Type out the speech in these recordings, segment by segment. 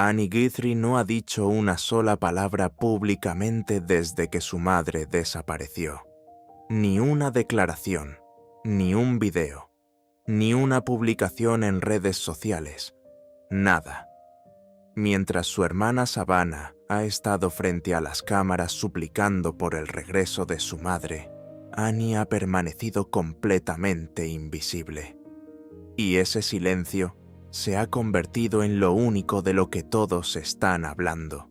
Annie Guthrie no ha dicho una sola palabra públicamente desde que su madre desapareció. Ni una declaración, ni un video, ni una publicación en redes sociales. Nada. Mientras su hermana Savannah ha estado frente a las cámaras suplicando por el regreso de su madre, Annie ha permanecido completamente invisible. Y ese silencio se ha convertido en lo único de lo que todos están hablando.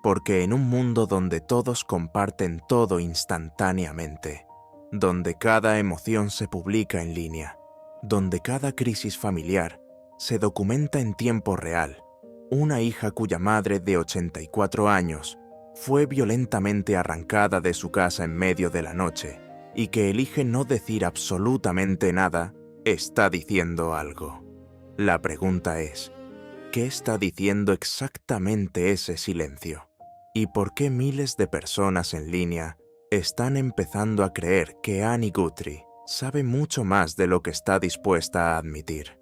Porque en un mundo donde todos comparten todo instantáneamente, donde cada emoción se publica en línea, donde cada crisis familiar se documenta en tiempo real, una hija cuya madre de 84 años fue violentamente arrancada de su casa en medio de la noche y que elige no decir absolutamente nada, está diciendo algo. La pregunta es, ¿qué está diciendo exactamente ese silencio? ¿Y por qué miles de personas en línea están empezando a creer que Annie Guthrie sabe mucho más de lo que está dispuesta a admitir?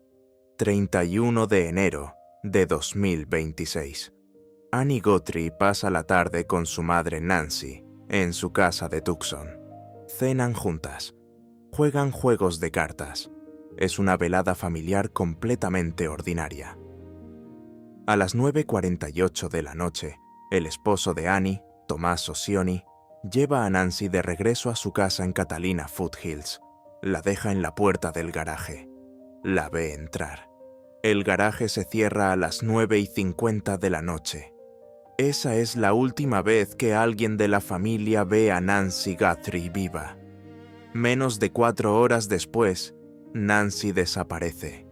31 de enero de 2026. Annie Guthrie pasa la tarde con su madre Nancy en su casa de Tucson. Cenan juntas, juegan juegos de cartas. Es una velada familiar completamente ordinaria. A las 9:48 de la noche, el esposo de Annie, Tomás Osioni, lleva a Nancy de regreso a su casa en Catalina Foothills. La deja en la puerta del garaje. La ve entrar. El garaje se cierra a las 9:50 de la noche. Esa es la última vez que alguien de la familia ve a Nancy Guthrie viva. Menos de 4 horas después, Nancy desaparece.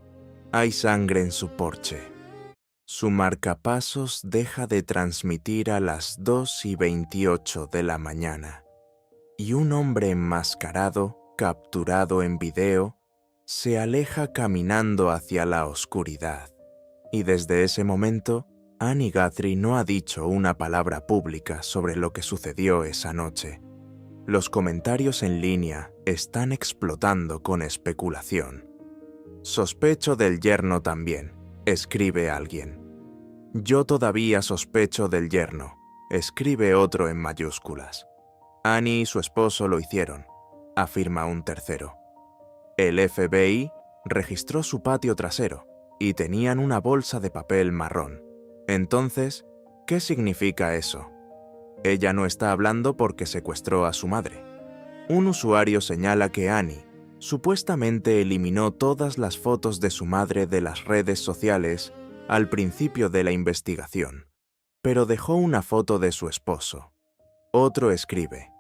Hay sangre en su porche. Su marcapasos deja de transmitir a las 2:28 de la mañana. Y un hombre enmascarado, capturado en video, se aleja caminando hacia la oscuridad. Y desde ese momento, Annie Guthrie no ha dicho una palabra pública sobre lo que sucedió esa noche. Los comentarios en línea están explotando con especulación. Sospecho del yerno también, escribe alguien. Yo todavía sospecho del yerno, escribe otro en mayúsculas. Annie y su esposo lo hicieron, afirma un tercero. El FBI registró su patio trasero y tenían una bolsa de papel marrón. Entonces, ¿qué significa eso? Ella no está hablando porque secuestró a su madre. Un usuario señala que Annie supuestamente eliminó todas las fotos de su madre de las redes sociales al principio de la investigación, pero dejó una foto de su esposo. Otro escribe,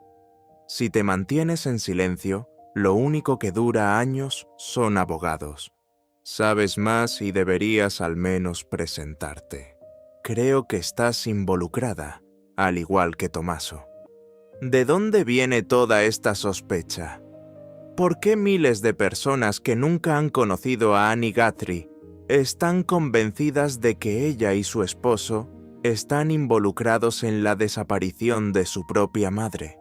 si te mantienes en silencio, lo único que dura años son abogados. Sabes más y deberías al menos presentarte. Creo que estás involucrada, al igual que Tommaso. ¿De dónde viene toda esta sospecha? ¿Por qué miles de personas que nunca han conocido a Annie Guthrie están convencidas de que ella y su esposo están involucrados en la desaparición de su propia madre?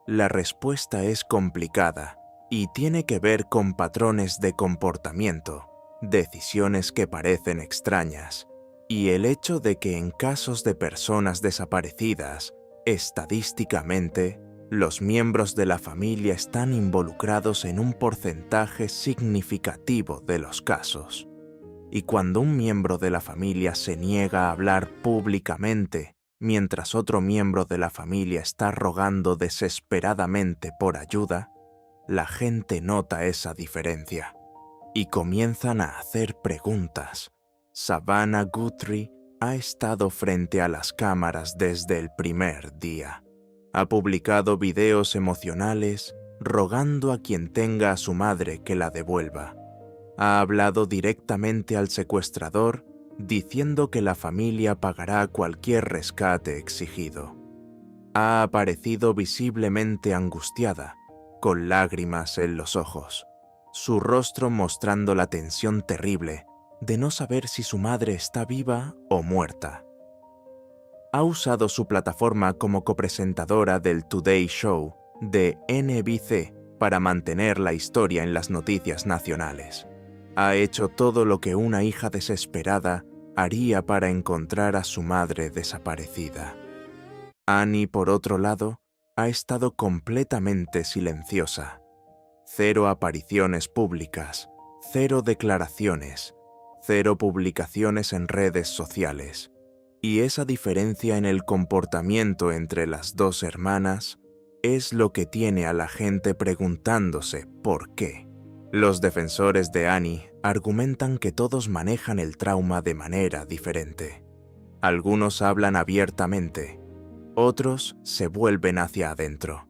La respuesta es complicada y tiene que ver con patrones de comportamiento, decisiones que parecen extrañas, y el hecho de que en casos de personas desaparecidas, estadísticamente, los miembros de la familia están involucrados en un porcentaje significativo de los casos. Y cuando un miembro de la familia se niega a hablar públicamente, mientras otro miembro de la familia está rogando desesperadamente por ayuda, la gente nota esa diferencia y comienzan a hacer preguntas. Savannah Guthrie ha estado frente a las cámaras desde el primer día. Ha publicado videos emocionales rogando a quien tenga a su madre que la devuelva. Ha hablado directamente al secuestrador diciendo que la familia pagará cualquier rescate exigido. Ha aparecido visiblemente angustiada, con lágrimas en los ojos, su rostro mostrando la tensión terrible de no saber si su madre está viva o muerta. Ha usado su plataforma como copresentadora del Today Show de NBC para mantener la historia en las noticias nacionales. Ha hecho todo lo que una hija desesperada haría para encontrar a su madre desaparecida. Annie, por otro lado, ha estado completamente silenciosa. 0 apariciones públicas, 0 declaraciones, 0 publicaciones en redes sociales. Y esa diferencia en el comportamiento entre las dos hermanas es lo que tiene a la gente preguntándose por qué. Los defensores de Annie argumentan que todos manejan el trauma de manera diferente. Algunos hablan abiertamente, otros se vuelven hacia adentro.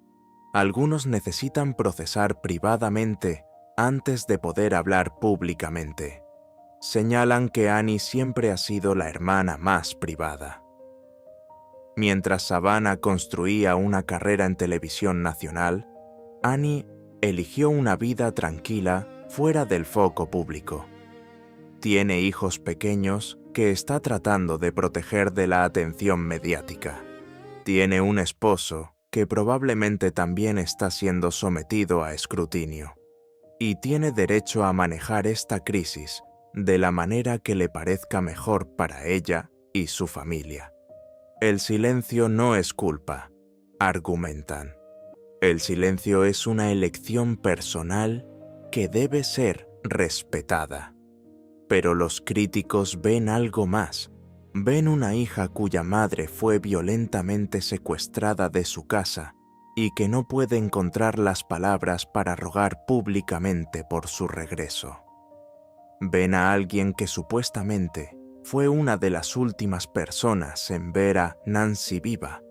Algunos necesitan procesar privadamente antes de poder hablar públicamente. Señalan que Annie siempre ha sido la hermana más privada. Mientras Savannah construía una carrera en televisión nacional, Annie eligió una vida tranquila fuera del foco público. Tiene hijos pequeños que está tratando de proteger de la atención mediática. Tiene un esposo que probablemente también está siendo sometido a escrutinio. Y tiene derecho a manejar esta crisis de la manera que le parezca mejor para ella y su familia. El silencio no es culpa, argumentan. El silencio es una elección personal que debe ser respetada. Pero los críticos ven algo más. Ven una hija cuya madre fue violentamente secuestrada de su casa y que no puede encontrar las palabras para rogar públicamente por su regreso. Ven a alguien que supuestamente fue una de las últimas personas en ver a Nancy viva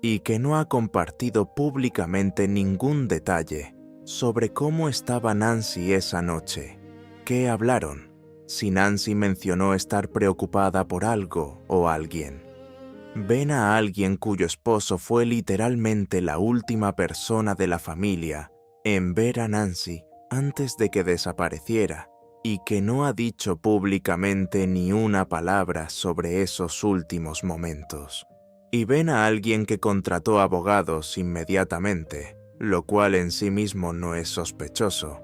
y que no ha compartido públicamente ningún detalle sobre cómo estaba Nancy esa noche, qué hablaron, si Nancy mencionó estar preocupada por algo o alguien. Ven a alguien cuyo esposo fue literalmente la última persona de la familia en ver a Nancy antes de que desapareciera y que no ha dicho públicamente ni una palabra sobre esos últimos momentos. Y ven a alguien que contrató abogados inmediatamente, lo cual en sí mismo no es sospechoso,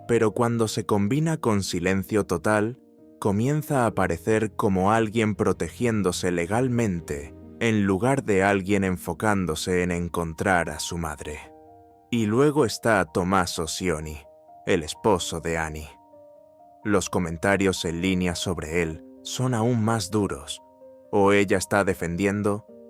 pero cuando se combina con silencio total, comienza a aparecer como alguien protegiéndose legalmente en lugar de alguien enfocándose en encontrar a su madre. Y luego está Tommaso Cioni, el esposo de Annie. Los comentarios en línea sobre él son aún más duros. O ella está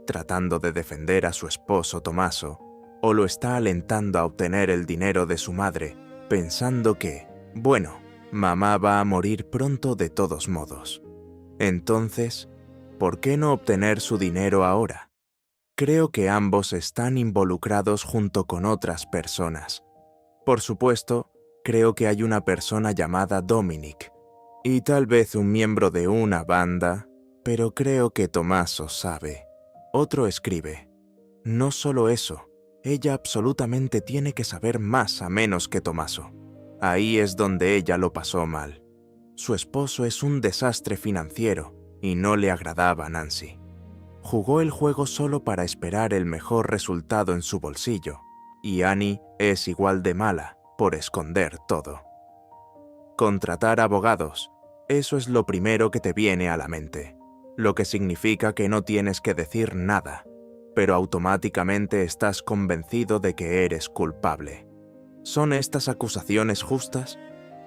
tratando de defender a su esposo Tommaso, o lo está alentando a obtener el dinero de su madre, pensando que, bueno, mamá va a morir pronto de todos modos. Entonces, ¿por qué no obtener su dinero ahora? Creo que ambos están involucrados junto con otras personas. Por supuesto, creo que hay una persona llamada Dominic, y tal vez un miembro de una banda, pero creo que Tommaso sabe. Otro escribe, no solo eso, ella absolutamente tiene que saber más a menos que Tommaso. Ahí es donde ella lo pasó mal. Su esposo es un desastre financiero y no le agradaba a Nancy. Jugó el juego solo para esperar el mejor resultado en su bolsillo, y Annie es igual de mala por esconder todo. Contratar abogados, eso es lo primero que te viene a la mente, lo que significa que no tienes que decir nada, pero automáticamente estás convencido de que eres culpable. ¿Son estas acusaciones justas?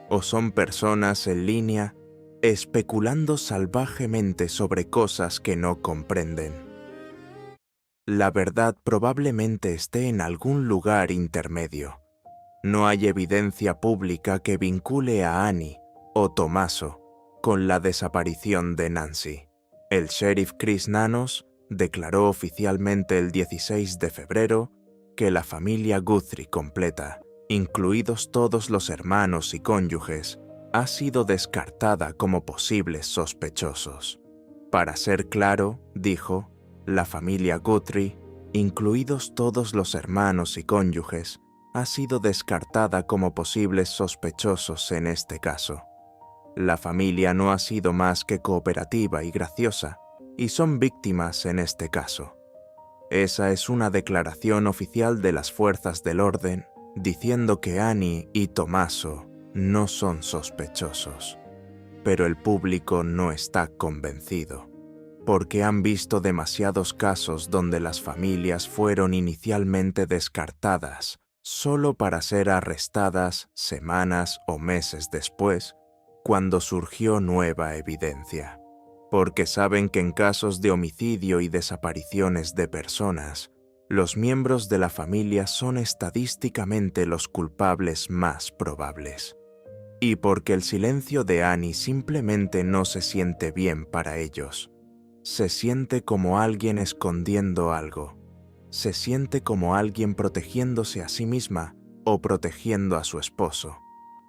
¿O son personas en línea especulando salvajemente sobre cosas que no comprenden? La verdad probablemente esté en algún lugar intermedio. No hay evidencia pública que vincule a Annie o Tommaso con la desaparición de Nancy. El sheriff Chris Nanos declaró oficialmente el 16 de febrero que la familia Guthrie completa, incluidos todos los hermanos y cónyuges, ha sido descartada como posibles sospechosos. Para ser claro, dijo, la familia Guthrie, incluidos todos los hermanos y cónyuges, ha sido descartada como posibles sospechosos en este caso. La familia no ha sido más que cooperativa y graciosa, y son víctimas en este caso. Esa es una declaración oficial de las fuerzas del orden, diciendo que Annie y Tommaso no son sospechosos. pero el público no está convencido, porque han visto demasiados casos donde las familias fueron inicialmente descartadas solo para ser arrestadas semanas o meses después, cuando surgió nueva evidencia, porque saben que en casos de homicidio y desapariciones de personas, los miembros de la familia son estadísticamente los culpables más probables. Y porque el silencio de Annie simplemente no se siente bien para ellos. Se siente como alguien escondiendo algo. Se siente como alguien protegiéndose a sí misma o protegiendo a su esposo.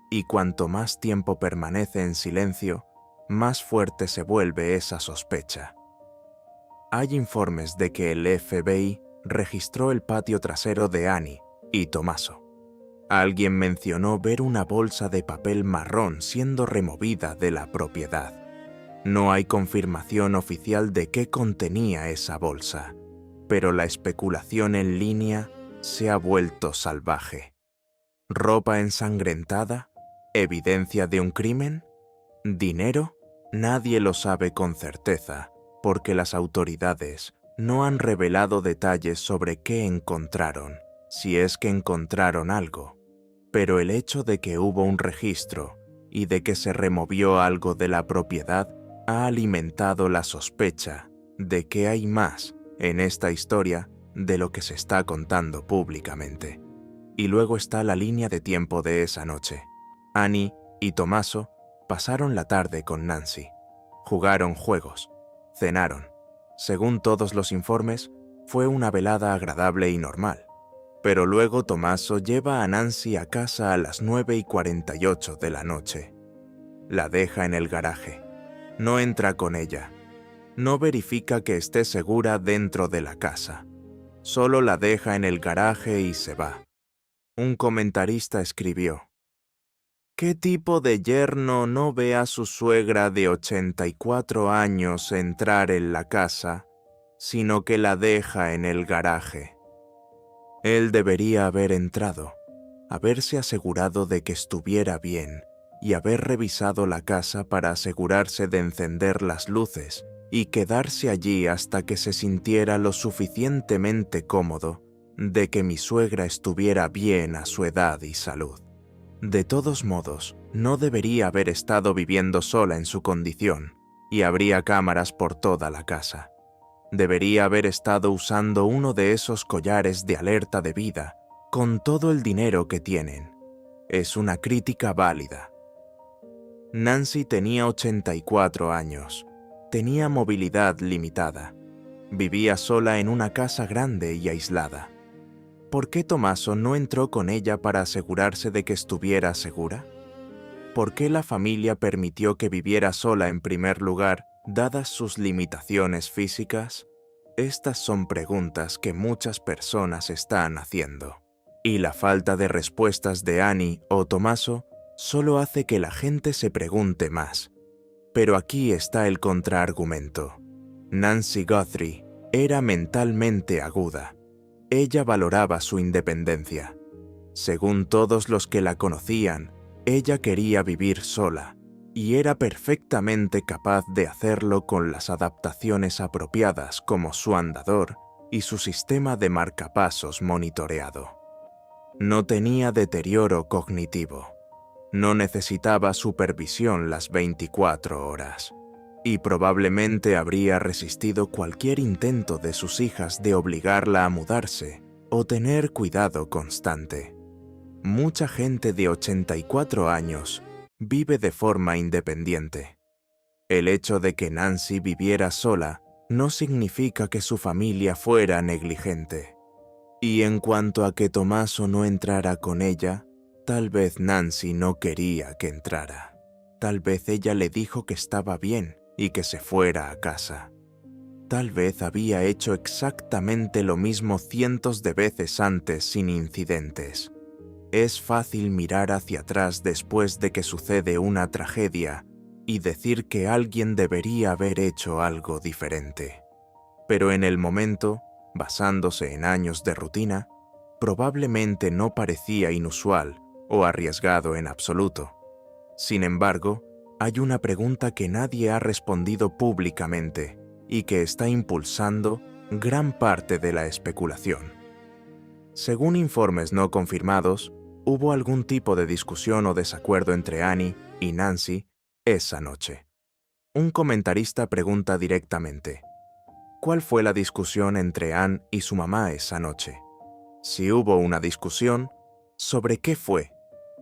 Y cuanto más tiempo permanece en silencio, más fuerte se vuelve esa sospecha. Hay informes de que el FBI registró el patio trasero de Annie y Tommaso. Alguien mencionó ver una bolsa de papel marrón siendo removida de la propiedad. No hay confirmación oficial de qué contenía esa bolsa, pero la especulación en línea se ha vuelto salvaje. ¿Ropa ensangrentada? ¿Evidencia de un crimen? ¿Dinero? Nadie lo sabe con certeza, porque las autoridades no han revelado detalles sobre qué encontraron, si es que encontraron algo. Pero el hecho de que hubo un registro y de que se removió algo de la propiedad ha alimentado la sospecha de que hay más en esta historia de lo que se está contando públicamente. Y luego está la línea de tiempo de esa noche. Annie y Tommaso pasaron la tarde con Nancy. Jugaron juegos, cenaron. Según todos los informes, fue una velada agradable y normal. Pero luego Tommaso lleva a Nancy a casa a las 9:48 de la noche. La deja en el garaje. No entra con ella. No verifica que esté segura dentro de la casa. Solo la deja en el garaje y se va. Un comentarista escribió: ¿qué tipo de yerno no ve a su suegra de 84 años entrar en la casa, sino que la deja en el garaje? Él debería haber entrado, haberse asegurado de que estuviera bien y haber revisado la casa para asegurarse de encender las luces y quedarse allí hasta que se sintiera lo suficientemente cómodo de que mi suegra estuviera bien a su edad y salud. De todos modos, no debería haber estado viviendo sola en su condición, y habría cámaras por toda la casa. Debería haber estado usando uno de esos collares de alerta de vida, con todo el dinero que tienen. Es una crítica válida. Nancy tenía 84 años. Tenía movilidad limitada. Vivía sola en una casa grande y aislada. ¿Por qué Tommaso no entró con ella para asegurarse de que estuviera segura? ¿Por qué la familia permitió que viviera sola en primer lugar, dadas sus limitaciones físicas? Estas son preguntas que muchas personas están haciendo. Y la falta de respuestas de Annie o Tommaso solo hace que la gente se pregunte más. Pero aquí está el contraargumento. Nancy Guthrie era mentalmente aguda. Ella valoraba su independencia. Según todos los que la conocían, ella quería vivir sola, y era perfectamente capaz de hacerlo con las adaptaciones apropiadas como su andador y su sistema de marcapasos monitoreado. No tenía deterioro cognitivo. No necesitaba supervisión las 24 horas. Y probablemente habría resistido cualquier intento de sus hijas de obligarla a mudarse o tener cuidado constante. Mucha gente de 84 años vive de forma independiente. El hecho de que Nancy viviera sola no significa que su familia fuera negligente. Y en cuanto a que Tommaso no entrara con ella, tal vez Nancy no quería que entrara. Tal vez ella le dijo que estaba bien y que se fuera a casa. Tal vez había hecho exactamente lo mismo cientos de veces antes sin incidentes. Es fácil mirar hacia atrás después de que sucede una tragedia y decir que alguien debería haber hecho algo diferente. Pero en el momento, basándose en años de rutina, probablemente no parecía inusual o arriesgado en absoluto. Sin embargo, hay una pregunta que nadie ha respondido públicamente y que está impulsando gran parte de la especulación. Según informes no confirmados, hubo algún tipo de discusión o desacuerdo entre Annie y Nancy esa noche. Un comentarista pregunta directamente: ¿cuál fue la discusión entre Anne y su mamá esa noche? Si hubo una discusión, ¿sobre qué fue?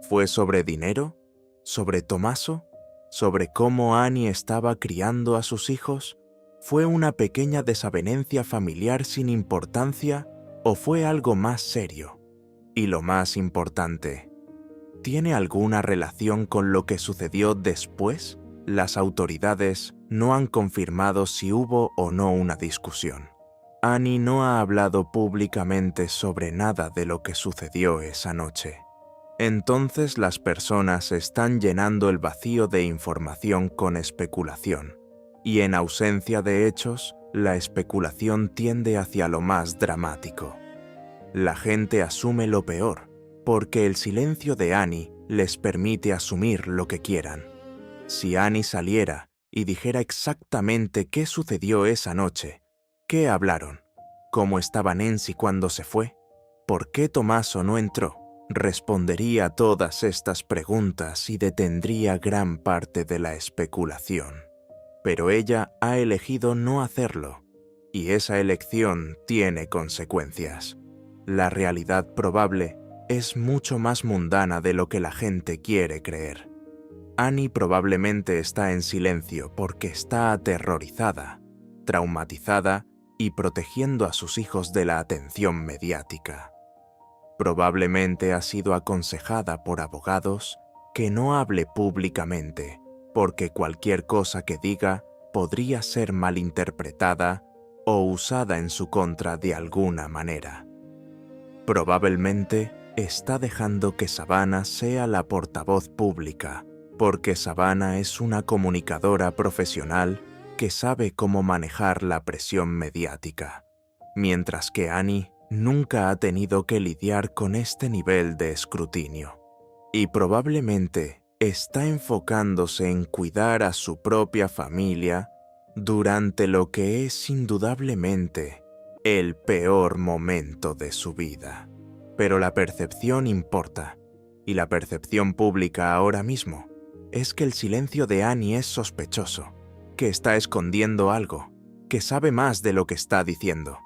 ¿Fue sobre dinero? ¿Sobre Tommaso? ¿Sobre cómo Annie estaba criando a sus hijos? ¿Fue una pequeña desavenencia familiar sin importancia o fue algo más serio? Y lo más importante, ¿tiene alguna relación con lo que sucedió después? Las autoridades no han confirmado si hubo o no una discusión. Annie no ha hablado públicamente sobre nada de lo que sucedió esa noche. Entonces las personas están llenando el vacío de información con especulación, y en ausencia de hechos, la especulación tiende hacia lo más dramático. La gente asume lo peor, porque el silencio de Annie les permite asumir lo que quieran. Si Annie saliera y dijera exactamente qué sucedió esa noche, ¿qué hablaron? ¿Cómo estaba Nancy cuando se fue? ¿Por qué Tommaso no entró? Respondería a todas estas preguntas y detendría gran parte de la especulación. Pero ella ha elegido no hacerlo, y esa elección tiene consecuencias. La realidad probable es mucho más mundana de lo que la gente quiere creer. Annie probablemente está en silencio porque está aterrorizada, traumatizada y protegiendo a sus hijos de la atención mediática. Probablemente ha sido aconsejada por abogados que no hable públicamente, porque cualquier cosa que diga podría ser malinterpretada o usada en su contra de alguna manera. Probablemente está dejando que Savannah sea la portavoz pública, porque Savannah es una comunicadora profesional que sabe cómo manejar la presión mediática, mientras que Annie nunca ha tenido que lidiar con este nivel de escrutinio. Y probablemente está enfocándose en cuidar a su propia familia durante lo que es indudablemente el peor momento de su vida. Pero la percepción importa, y la percepción pública ahora mismo es que el silencio de Annie es sospechoso, que está escondiendo algo, que sabe más de lo que está diciendo.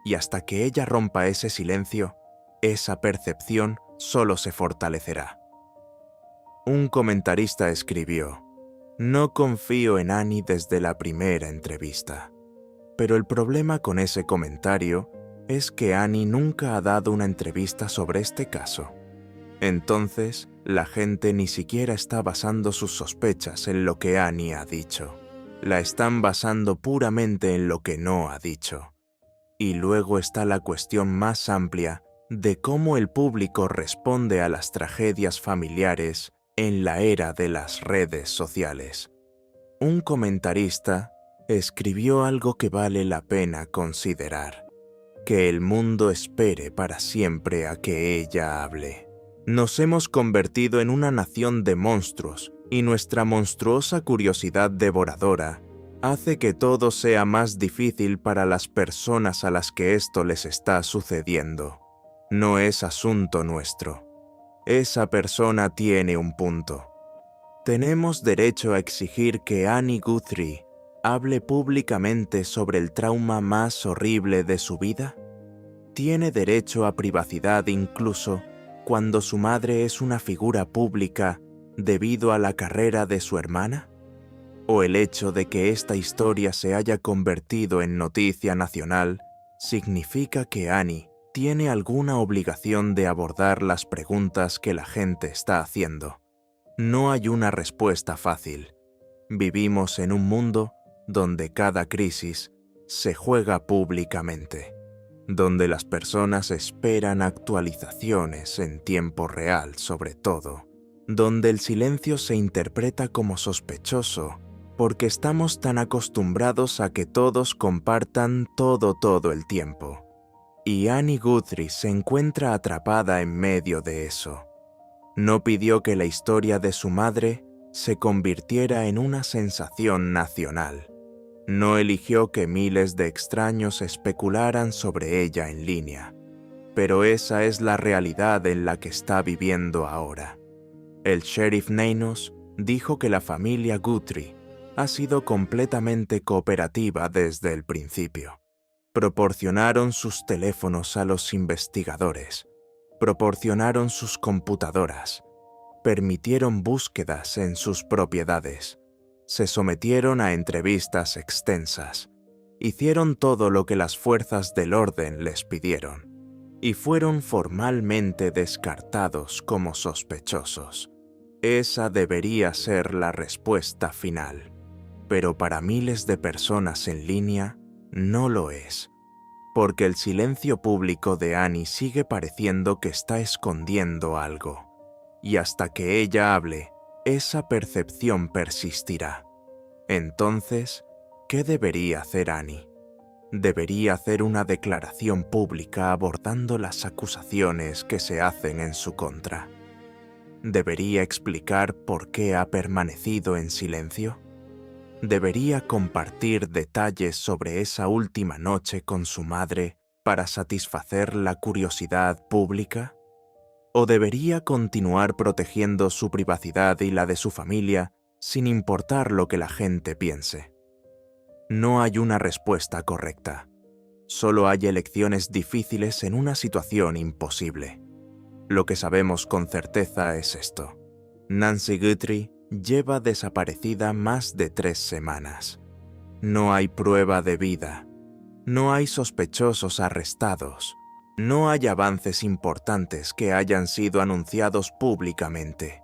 Y hasta que ella rompa ese silencio, esa percepción solo se fortalecerá. Un comentarista escribió: «No confío en Annie desde la primera entrevista». Pero el problema con ese comentario es que Annie nunca ha dado una entrevista sobre este caso. Entonces, la gente ni siquiera está basando sus sospechas en lo que Annie ha dicho. La están basando puramente en lo que no ha dicho. Y luego está la cuestión más amplia de cómo el público responde a las tragedias familiares en la era de las redes sociales. Un comentarista escribió algo que vale la pena considerar: que el mundo espere para siempre a que ella hable. Nos hemos convertido en una nación de monstruos y nuestra monstruosa curiosidad devoradora hace que todo sea más difícil para las personas a las que esto les está sucediendo. No es asunto nuestro. Esa persona tiene un punto. ¿Tenemos derecho a exigir que Annie Guthrie hable públicamente sobre el trauma más horrible de su vida? ¿Tiene derecho a privacidad incluso cuando su madre es una figura pública debido a la carrera de su hermana? ¿O el hecho de que esta historia se haya convertido en noticia nacional significa que Annie tiene alguna obligación de abordar las preguntas que la gente está haciendo? No hay una respuesta fácil. Vivimos en un mundo donde cada crisis se juega públicamente, donde las personas esperan actualizaciones en tiempo real sobre todo, donde el silencio se interpreta como sospechoso porque estamos tan acostumbrados a que todos compartan todo el tiempo. Y Annie Guthrie se encuentra atrapada en medio de eso. No pidió que la historia de su madre se convirtiera en una sensación nacional. No eligió que miles de extraños especularan sobre ella en línea, pero esa es la realidad en la que está viviendo ahora. El sheriff Nanos dijo que la familia Guthrie ha sido completamente cooperativa desde el principio. Proporcionaron sus teléfonos a los investigadores, proporcionaron sus computadoras, permitieron búsquedas en sus propiedades, se sometieron a entrevistas extensas, hicieron todo lo que las fuerzas del orden les pidieron, y fueron formalmente descartados como sospechosos. Esa debería ser la respuesta final, pero para miles de personas en línea no lo es, porque el silencio público de Annie sigue pareciendo que está escondiendo algo, y hasta que ella hable, esa percepción persistirá. Entonces, ¿qué debería hacer Annie? Debería hacer una declaración pública abordando las acusaciones que se hacen en su contra. ¿Debería explicar por qué ha permanecido en silencio? ¿Debería compartir detalles sobre esa última noche con su madre para satisfacer la curiosidad pública? ¿O debería continuar protegiendo su privacidad y la de su familia sin importar lo que la gente piense? No hay una respuesta correcta. Solo hay elecciones difíciles en una situación imposible. Lo que sabemos con certeza es esto. Nancy Guthrie lleva desaparecida más de 3 semanas. No hay prueba de vida. No hay sospechosos arrestados. No hay avances importantes que hayan sido anunciados públicamente.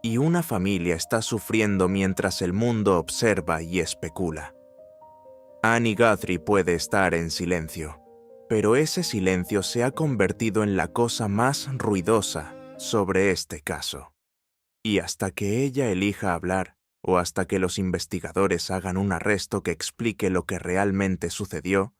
Y una familia está sufriendo mientras el mundo observa y especula. Annie Guthrie puede estar en silencio, pero ese silencio se ha convertido en la cosa más ruidosa sobre este caso. Y hasta que ella elija hablar, o hasta que los investigadores hagan un arresto que explique lo que realmente sucedió,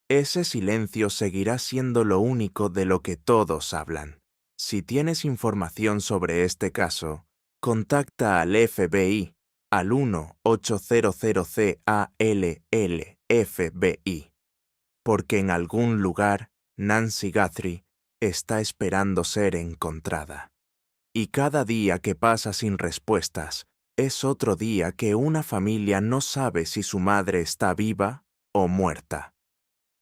ese silencio seguirá siendo lo único de lo que todos hablan. Si tienes información sobre este caso, contacta al FBI al 1-800-CALL-FBI, porque en algún lugar Nancy Guthrie está esperando ser encontrada. Y cada día que pasa sin respuestas es otro día que una familia no sabe si su madre está viva o muerta.